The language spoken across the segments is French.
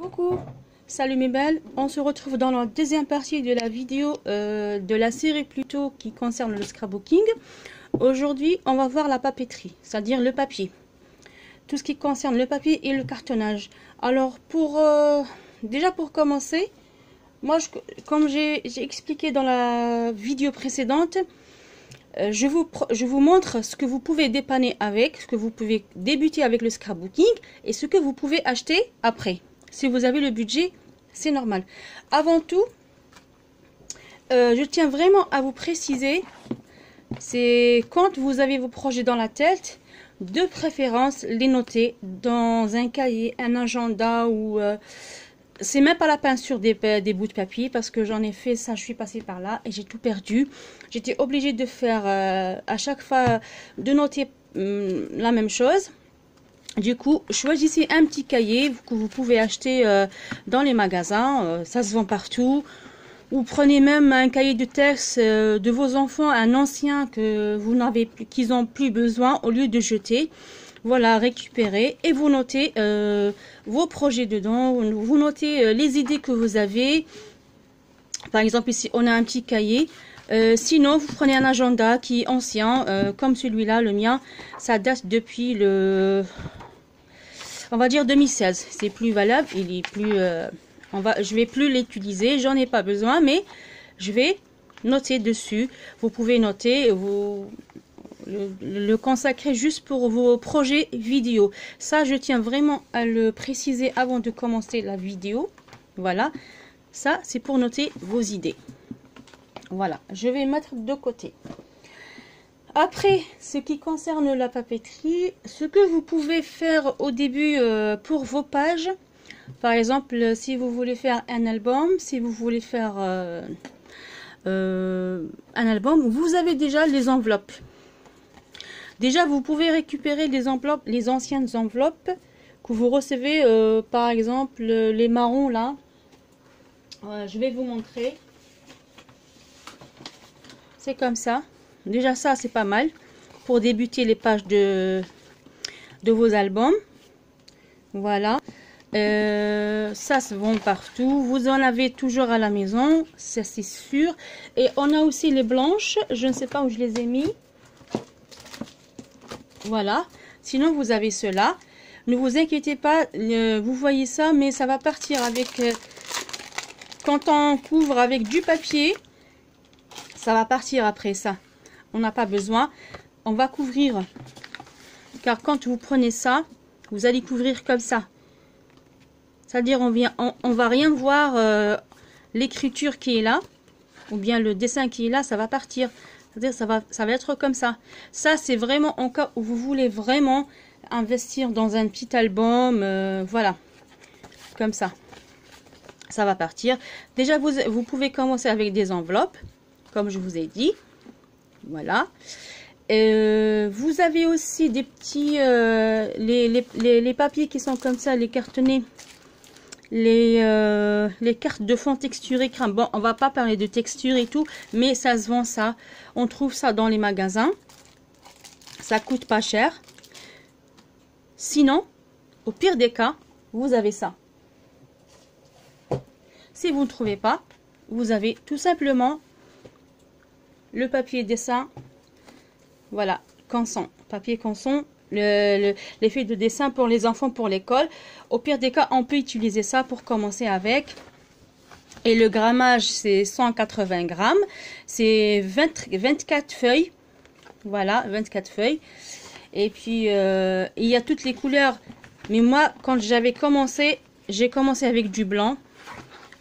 Coucou, salut mes belles, on se retrouve dans la deuxième partie de la vidéo de la série plutôt qui concerne le scrapbooking. Aujourd'hui on va voir la papeterie, c'est-à-dire le papier, tout ce qui concerne le papier et le cartonnage. Alors déjà pour commencer, moi comme j'ai expliqué dans la vidéo précédente, je vous montre ce que vous pouvez dépanner avec, ce que vous pouvez débuter avec le scrapbooking et ce que vous pouvez acheter après. Si vous avez le budget, c'est normal. Avant tout, je tiens vraiment à vous préciser, c'est quand vous avez vos projets dans la tête, de préférence les noter dans un cahier, un agenda ou... c'est même pas la peine sur des bouts de papier parce que j'en ai fait ça, je suis passée par là et j'ai tout perdu. J'étais obligée de faire à chaque fois de noter la même chose. Du coup, choisissez un petit cahier que vous pouvez acheter dans les magasins, ça se vend partout. Ou prenez même un cahier de texte de vos enfants, un ancien que vous n'avez plus, qu'ils n'ont plus besoin, au lieu de jeter. Voilà, récupérez et vous notez vos projets dedans, vous notez les idées que vous avez. Par exemple, ici, on a un petit cahier. Sinon, vous prenez un agenda qui est ancien, comme celui-là, le mien. Ça date depuis on va dire 2016. C'est plus valable, il est plus... je vais plus l'utiliser, j'en ai pas besoin, mais je vais noter dessus. Vous pouvez noter, le consacrer juste pour vos projets vidéo. Ça, je tiens vraiment à le préciser avant de commencer la vidéo. Voilà, ça c'est pour noter vos idées. Voilà, je vais mettre de côté. Après, ce qui concerne la papeterie, ce que vous pouvez faire au début pour vos pages, par exemple, si vous voulez faire un album, si vous voulez faire un album, vous avez déjà les enveloppes. Déjà, vous pouvez récupérer les enveloppes, les anciennes enveloppes que vous recevez, par exemple, les marrons là. Je vais vous montrer. C'est comme ça. Déjà, ça, c'est pas mal pour débuter les pages de vos albums. Voilà. Ça se vend partout. Vous en avez toujours à la maison, ça c'est sûr. Et on a aussi les blanches. Je ne sais pas où je les ai mis. Voilà. Sinon, vous avez cela. Ne vous inquiétez pas. Vous voyez ça, mais ça va partir avec... quand on couvre avec du papier, ça va partir après ça. On n'a pas besoin. On va couvrir. Car quand vous prenez ça, vous allez couvrir comme ça. C'est-à-dire, on va rien voir l'écriture qui est là. Ou bien le dessin qui est là, ça va partir. C'est-à-dire, ça va être comme ça. Ça, c'est vraiment en cas où vous voulez vraiment investir dans un petit album. Voilà. Comme ça. Ça va partir. Déjà, vous pouvez commencer avec des enveloppes. Comme je vous ai dit. Voilà. Vous avez aussi des petits... les papiers qui sont comme ça, les cartonnés. Les cartes de fond texturées crème. Bon, on va pas parler de texture et tout, mais ça se vend ça. On trouve ça dans les magasins. Ça coûte pas cher. Sinon, au pire des cas, vous avez ça. Si vous ne trouvez pas, vous avez tout simplement le papier dessin. Voilà, canson, papier canson. Les feuilles de dessin pour les enfants pour l'école. Au pire des cas, on peut utiliser ça pour commencer avec. Et le grammage, c'est 180 grammes. C'est 24 feuilles. Voilà, 24 feuilles. Et puis, il y a toutes les couleurs. Mais moi, quand j'avais commencé, j'ai commencé avec du blanc.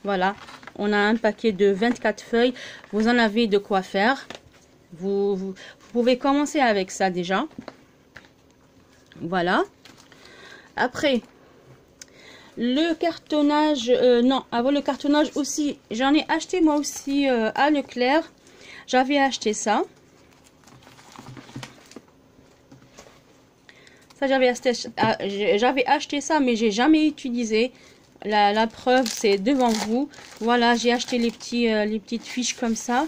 Voilà, on a un paquet de 24 feuilles. Vous en avez de quoi faire. Vous pouvez commencer avec ça déjà. Voilà. Après, le cartonnage, non, avant le cartonnage aussi, j'en ai acheté moi aussi à Leclerc. J'avais acheté ça. Ça, j'avais acheté ça, mais j'ai jamais utilisé. La preuve, c'est devant vous. Voilà, j'ai acheté les petites fiches comme ça.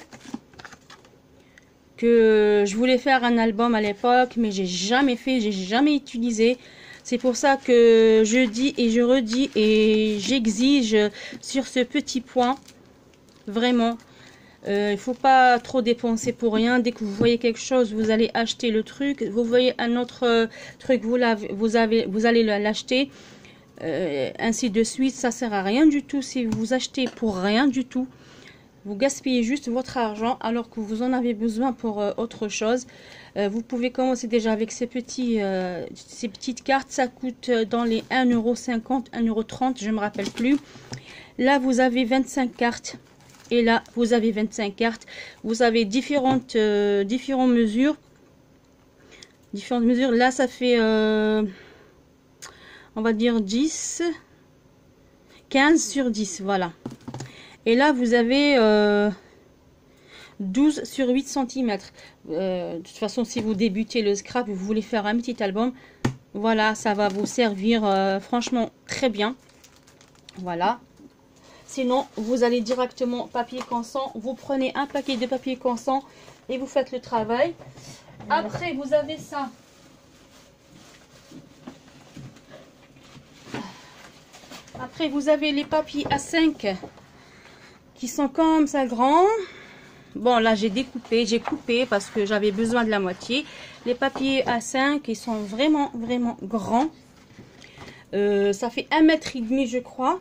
Que je voulais faire un album à l'époque, mais j'ai jamais fait, j'ai jamais utilisé. C'est pour ça que je dis et je redis et j'exige sur ce petit point. Vraiment. Il faut pas trop dépenser pour rien. Dès que vous voyez quelque chose, vous allez acheter le truc. Vous voyez un autre truc, vous allez l'acheter. Ainsi de suite, ça sert à rien du tout. Si vous achetez pour rien du tout, vous gaspillez juste votre argent alors que vous en avez besoin pour autre chose. Vous pouvez commencer déjà avec ces petites cartes. Ça coûte dans les 1,50 €, 1,30 €, je me rappelle plus. Là, vous avez 25 cartes. Et là, vous avez 25 cartes. Vous avez différentes mesures. Différentes mesures. Là, ça fait, on va dire 10, 15 sur 10. Voilà. Et là, vous avez 12 sur 8 cm. De toute façon, si vous débutez le scrap, vous voulez faire un petit album, voilà, ça va vous servir franchement très bien. Voilà. Sinon, vous allez directement papier canson. Vous prenez un paquet de papier canson et vous faites le travail. Après, vous avez ça. Après, vous avez les papiers A5 qui sont comme ça grands. Bon, là, j'ai coupé parce que j'avais besoin de la moitié. Les papiers A5, ils sont vraiment, vraiment grands. Ça fait 1,5 m, je crois.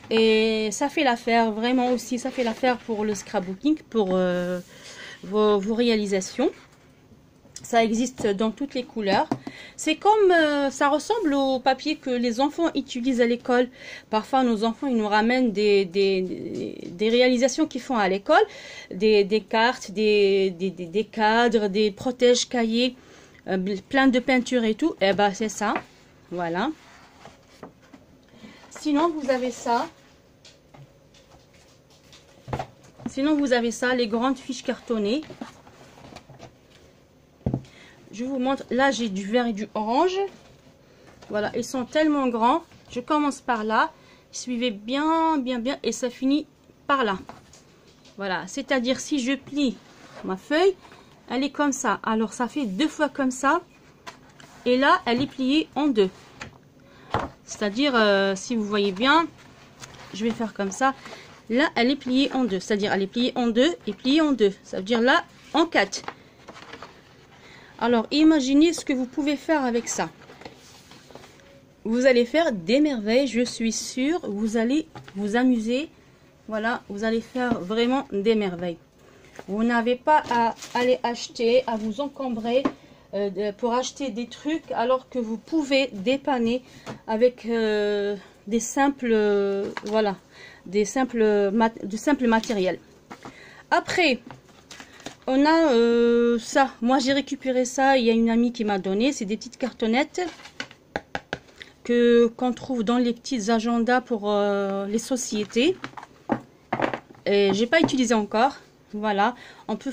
Et ça fait l'affaire, vraiment aussi, ça fait l'affaire pour le scrapbooking, pour vos réalisations. Ça existe dans toutes les couleurs. C'est comme, ça ressemble au papier que les enfants utilisent à l'école. Parfois, nos enfants, ils nous ramènent des réalisations qu'ils font à l'école. Des cartes, des cadres, des protèges cahiers, plein de peintures et tout. Et ben, c'est ça. Voilà. Sinon, vous avez ça. Sinon, vous avez ça, les grandes fiches cartonnées. Je vous montre. Là, j'ai du vert et du orange. Voilà, ils sont tellement grands. Je commence par là. Suivez bien, bien, bien. Et ça finit par là. Voilà, c'est-à-dire si je plie ma feuille, elle est comme ça. Alors, ça fait 2 fois comme ça. Et là, elle est pliée en 2. C'est-à-dire, si vous voyez bien, je vais faire comme ça. Là, elle est pliée en 2. C'est-à-dire, elle est pliée en 2 et pliée en 2. Ça veut dire là, en 4. Alors, imaginez ce que vous pouvez faire avec ça. Vous allez faire des merveilles, je suis sûre. Vous allez vous amuser. Voilà, vous allez faire vraiment des merveilles. Vous n'avez pas à aller acheter, à vous encombrer pour acheter des trucs, alors que vous pouvez dépanner avec des simples, voilà, du simple matériel. Après, on a ça. Moi, j'ai récupéré ça. Il y a une amie qui m'a donné. C'est des petites cartonnettes qu'on trouve dans les petits agendas pour les sociétés. Et j'ai pas utilisé encore. Voilà, on peut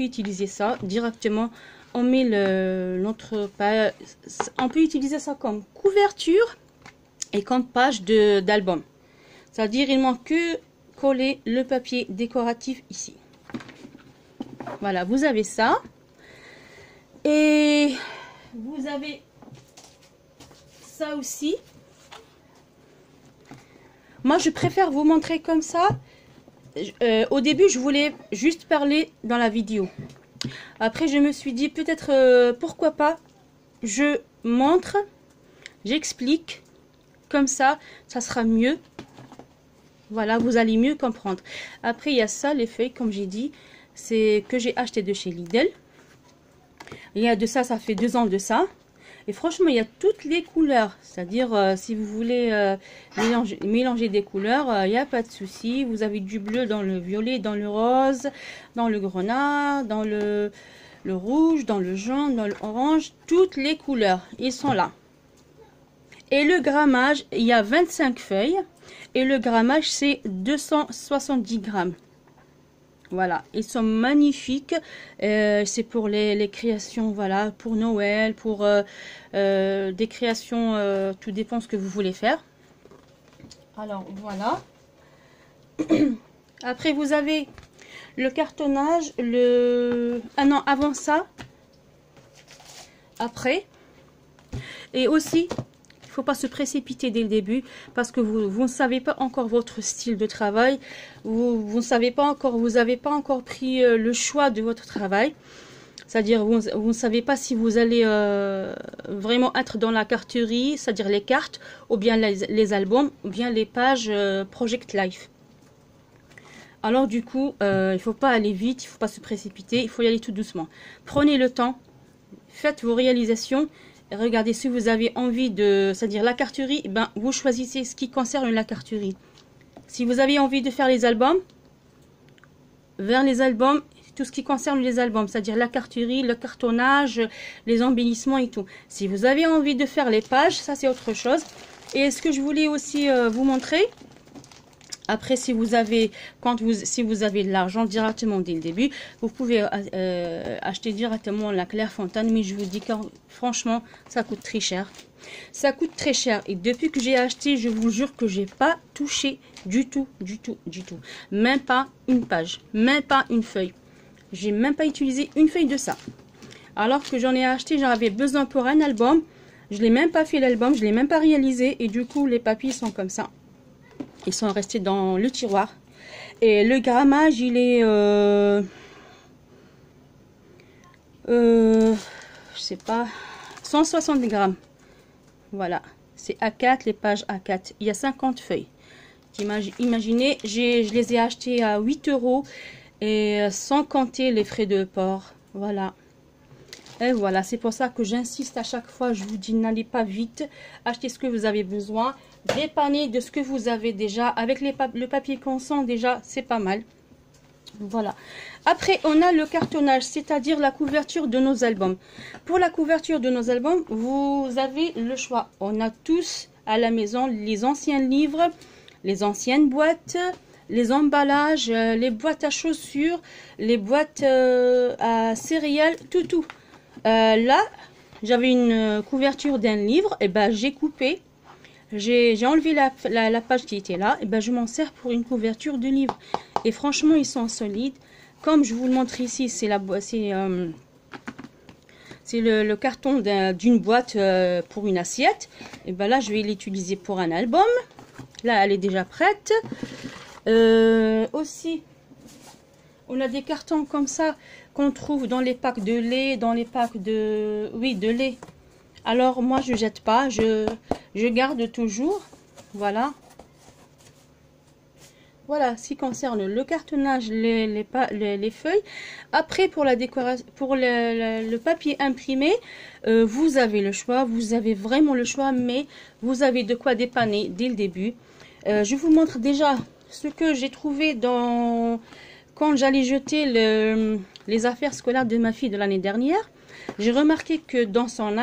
utiliser ça directement. On met on peut utiliser ça comme couverture et comme page d'album. C'est-à-dire, il manque que coller le papier décoratif ici. Voilà, vous avez ça. Et vous avez ça aussi. Moi, je préfère vous montrer comme ça. Au début, je voulais juste parler dans la vidéo. Après, je me suis dit, peut-être, pourquoi pas, je montre, j'explique. Comme ça, ça sera mieux. Voilà, vous allez mieux comprendre. Après, il y a ça, les feuilles, comme j'ai dit. C'est que j'ai acheté de chez Lidl. Il y a de ça, ça fait 2 ans de ça. Et franchement, il y a toutes les couleurs. C'est-à-dire, si vous voulez mélanger des couleurs, il n'y a pas de souci. Vous avez du bleu dans le violet, dans le rose, dans le grenat, dans le rouge, dans le jaune, dans l'orange. Toutes les couleurs, ils sont là. Et le grammage, il y a 25 feuilles. Et le grammage, c'est 270 grammes. Voilà, ils sont magnifiques. C'est pour les créations, voilà, pour Noël, pour des créations, tout dépend ce que vous voulez faire. Alors, voilà. Après, vous avez le cartonnage, ah non, avant ça. Après, Et aussi, il ne faut pas se précipiter dès le début parce que vous ne savez pas encore votre style de travail. Vous ne savez pas encore, vous n'avez pas encore pris le choix de votre travail. C'est-à-dire, vous ne savez pas si vous allez vraiment être dans la carterie, c'est-à-dire les cartes, ou bien les albums, ou bien les pages Project Life. Alors du coup, il ne faut pas aller vite, il ne faut pas se précipiter, il faut y aller tout doucement. Prenez le temps, faites vos réalisations, et regardez si vous avez envie de, c'est-à-dire la carterie, ben, vous choisissez ce qui concerne la carterie. Si vous avez envie de faire les albums, vers les albums, tout ce qui concerne les albums, c'est-à-dire la carterie, le cartonnage, les embellissements et tout. Si vous avez envie de faire les pages, ça c'est autre chose. Et ce que je voulais aussi vous montrer, après si vous avez de l'argent directement dès le début, vous pouvez acheter directement la Clairefontaine, mais je vous dis que franchement, ça coûte très cher. Ça coûte très cher et depuis que j'ai acheté, je vous jure que j'ai pas touché du tout. Même pas une page, même pas une feuille. J'ai même pas utilisé une feuille de ça. Alors que j'en ai acheté, j'en avais besoin pour un album. Je l'ai même pas fait l'album, je l'ai même pas réalisé. Et du coup, les papiers sont comme ça. Ils sont restés dans le tiroir. Et le grammage, il est... je sais pas... 160 grammes. Voilà. C'est A4, les pages A4. Il y a 50 feuilles. Imaginez, je les ai achetées à 8 €. Et sans compter les frais de port. Voilà. Et voilà, c'est pour ça que j'insiste à chaque fois. Je vous dis, n'allez pas vite. Achetez ce que vous avez besoin. Dépannez de ce que vous avez déjà. Avec le papier consent, déjà, c'est pas mal. Voilà. Après, on a le cartonnage, c'est-à-dire la couverture de nos albums. Pour la couverture de nos albums, vous avez le choix. On a tous à la maison les anciens livres, les anciennes boîtes, les emballages, les boîtes à chaussures, les boîtes à céréales, tout. Là, j'avais une couverture d'un livre, et ben j'ai coupé, j'ai enlevé la page qui était là, et ben je m'en sers pour une couverture de livre. Et franchement, ils sont solides. Comme je vous le montre ici, c'est le carton d'une boîte pour une assiette. Et ben là, je vais l'utiliser pour un album. Là, elle est déjà prête. Aussi, on a des cartons comme ça qu'on trouve dans les packs de lait, dans les packs de lait. Alors moi je jette pas, je garde toujours. Voilà. Voilà, ce qui concerne le cartonnage, les feuilles. Après pour la décoration, pour le papier imprimé, vous avez le choix, vous avez vraiment le choix, mais vous avez de quoi dépanner dès le début. Je vous montre déjà ce que j'ai trouvé quand j'allais jeter les affaires scolaires de ma fille de l'année dernière. J'ai remarqué que dans son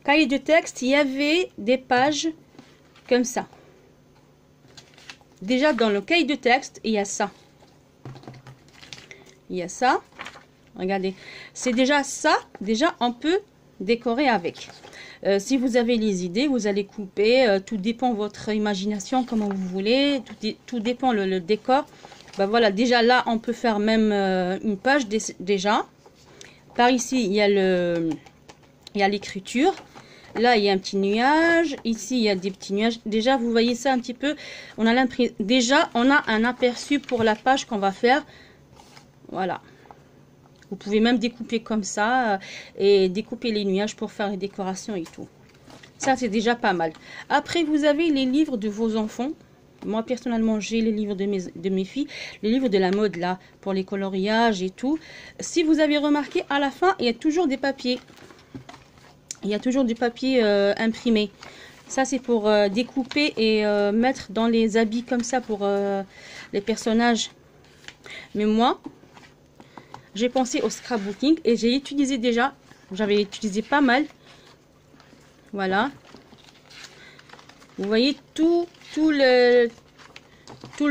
cahier de texte, il y avait des pages comme ça. Déjà dans le cahier de texte, il y a ça. Il y a ça. Regardez. C'est déjà ça. Déjà, on peut décorer avec. Si vous avez les idées, vous allez couper. Tout dépend de votre imagination, comment vous voulez. Tout dépend le décor. Ben voilà, déjà là, on peut faire même une page déjà. Par ici, il y a l'écriture. Là, il y a un petit nuage. Ici, il y a des petits nuages. Déjà, vous voyez ça un petit peu. On a l'impression. Déjà, on a un aperçu pour la page qu'on va faire. Voilà. Vous pouvez même découper comme ça et découper les nuages pour faire les décorations et tout. Ça, c'est déjà pas mal. Après, vous avez les livres de vos enfants. Moi, personnellement, j'ai les livres de mes filles. Les livres de la mode, là, pour les coloriages et tout. Si vous avez remarqué, à la fin, il y a toujours des papiers. Il y a toujours du papier imprimé. Ça, c'est pour découper et mettre dans les habits comme ça pour les personnages. Mais moi, j'ai pensé au scrapbooking et j'ai utilisé déjà. J'avais utilisé pas mal. Voilà. Vous voyez tout le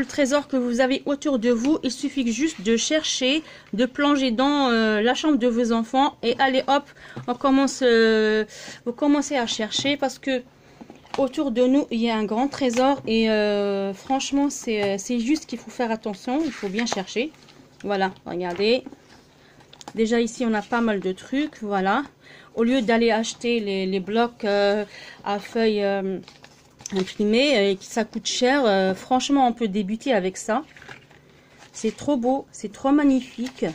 trésor que vous avez autour de vous. Il suffit juste de chercher, de plonger dans la chambre de vos enfants et allez hop, vous commencez à chercher parce que autour de nous il y a un grand trésor et franchement c'est juste qu'il faut faire attention, il faut bien chercher. Voilà, regardez. Déjà ici on a pas mal de trucs, voilà. au lieu d'aller acheter les blocs à feuilles imprimées, ça coûte cher. Franchement, on peut débuter avec ça. C'est trop beau, c'est trop magnifique.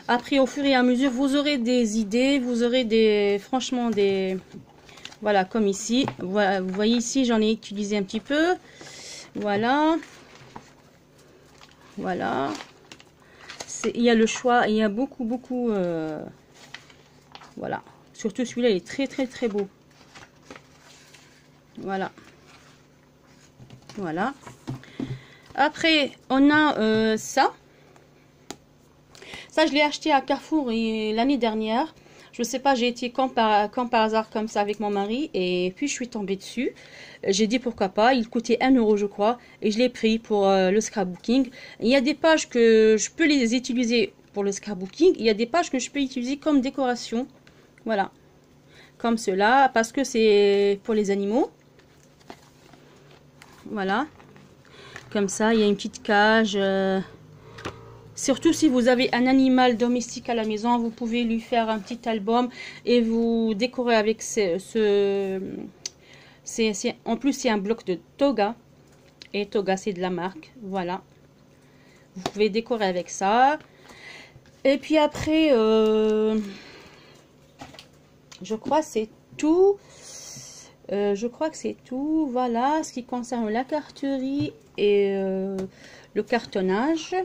Après, au fur et à mesure, vous aurez des idées, vous aurez franchement des... Voilà, comme ici. Voilà, vous voyez ici, j'en ai utilisé un petit peu. Voilà. Voilà. Il y a le choix, il y a beaucoup. Voilà. Surtout celui-là, il est très beau. Voilà. Voilà. Après, on a ça. Ça, je l'ai acheté à Carrefour l'année dernière. Je sais pas, j'ai été quand par hasard comme ça avec mon mari. Et puis, je suis tombée dessus. J'ai dit pourquoi pas. Il coûtait 1 € je crois. Et je l'ai pris pour le scrapbooking. Il y a des pages que je peux les utiliser pour le scrapbooking. Il y a des pages que je peux utiliser comme décoration. Voilà. Comme cela. Parce que c'est pour les animaux. Voilà. Comme ça, il y a une petite cage. Surtout si vous avez un animal domestique à la maison, vous pouvez lui faire un petit album et vous décorer avec en plus, c'est un bloc de Toga. Et Toga, c'est de la marque. Voilà. Vous pouvez décorer avec ça. Et puis après, je crois que c'est tout. Voilà, ce qui concerne la carterie et le cartonnage.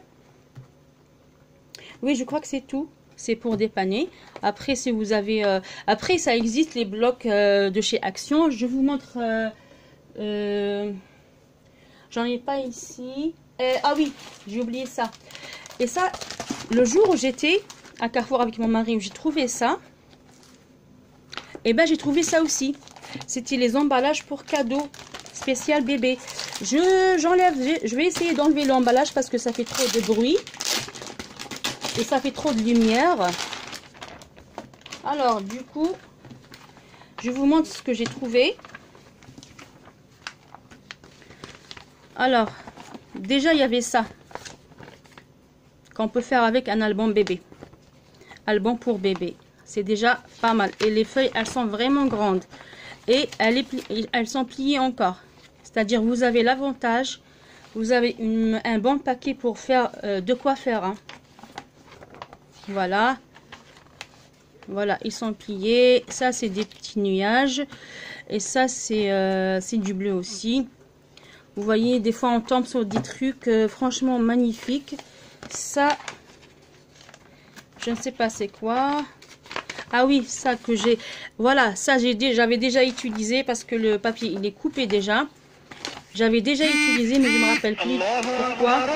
Oui, je crois que c'est tout. C'est pour dépanner. Après, si vous avez... après, ça existe les blocs de chez Action. Je vous montre... j'en ai pas ici. Ah oui, j'ai oublié ça. Et ça, le jour où j'étais à Carrefour avec mon mari, où j'ai trouvé ça, et ben j'ai trouvé ça aussi. C'était les emballages pour cadeaux spécial bébé. Je vais essayer d'enlever l'emballage parce que ça fait trop de bruit. Et ça fait trop de lumière. Alors, du coup, je vous montre ce que j'ai trouvé. Alors, déjà, il y avait ça. Qu'on peut faire avec un album bébé. Album pour bébé. C'est déjà pas mal. Et les feuilles, elles sont vraiment grandes. Et elles sont pliées encore. C'est-à-dire, vous avez l'avantage. Vous avez un bon paquet pour faire de quoi faire. Hein. Voilà. Voilà, ils sont pliés. Ça, c'est des petits nuages. Et ça, c'est du bleu aussi. Vous voyez, des fois, on tombe sur des trucs franchement magnifiques. Ça, je ne sais pas c'est quoi. Ah oui, ça que j'ai... Voilà, ça, j'avais déjà utilisé parce que le papier, il est coupé déjà. J'avais déjà utilisé, mais je ne me rappelle plus pourquoi.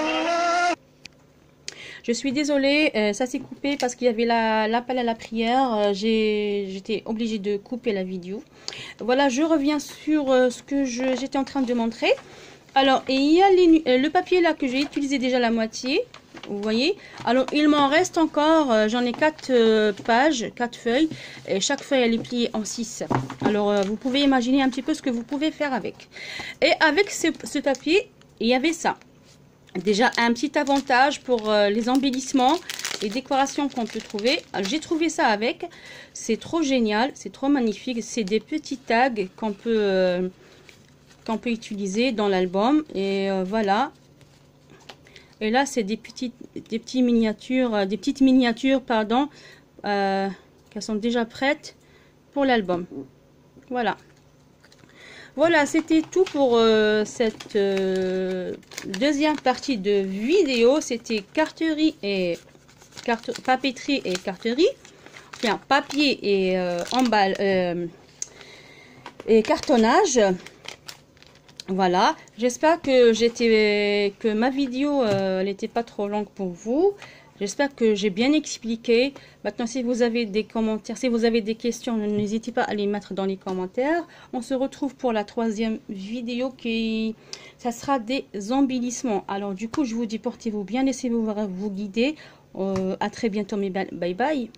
Je suis désolée, ça s'est coupé parce qu'il y avait l'appel à la prière. J'étais obligée de couper la vidéo. Voilà, je reviens sur ce que j'étais en train de montrer. Alors, et il y a le papier là que j'ai utilisé déjà la moitié. Vous voyez. Alors, il m'en reste encore. J'en ai 4 pages, 4 feuilles. Et chaque feuille, elle est pliée en 6. Alors, vous pouvez imaginer un petit peu ce que vous pouvez faire avec. Et avec ce papier, il y avait ça. Déjà, un petit avantage pour les embellissements, les décorations qu'on peut trouver. J'ai trouvé ça avec. C'est trop génial, c'est trop magnifique. C'est des petits tags qu'on peut utiliser dans l'album. Et voilà. Et là, c'est des petites miniatures, pardon, qui sont déjà prêtes pour l'album. Voilà. Voilà, c'était tout pour cette deuxième partie de vidéo. C'était papeterie et carterie. Enfin, papier et et cartonnage. Voilà, j'espère que ma vidéo n'était pas trop longue pour vous. J'espère que j'ai bien expliqué. Maintenant, si vous avez des commentaires, si vous avez des questions, n'hésitez pas à les mettre dans les commentaires. On se retrouve pour la 3e vidéo ça sera des embellissements. Alors du coup, je vous dis portez-vous bien, laissez-vous vous guider. À très bientôt, mes bye bye.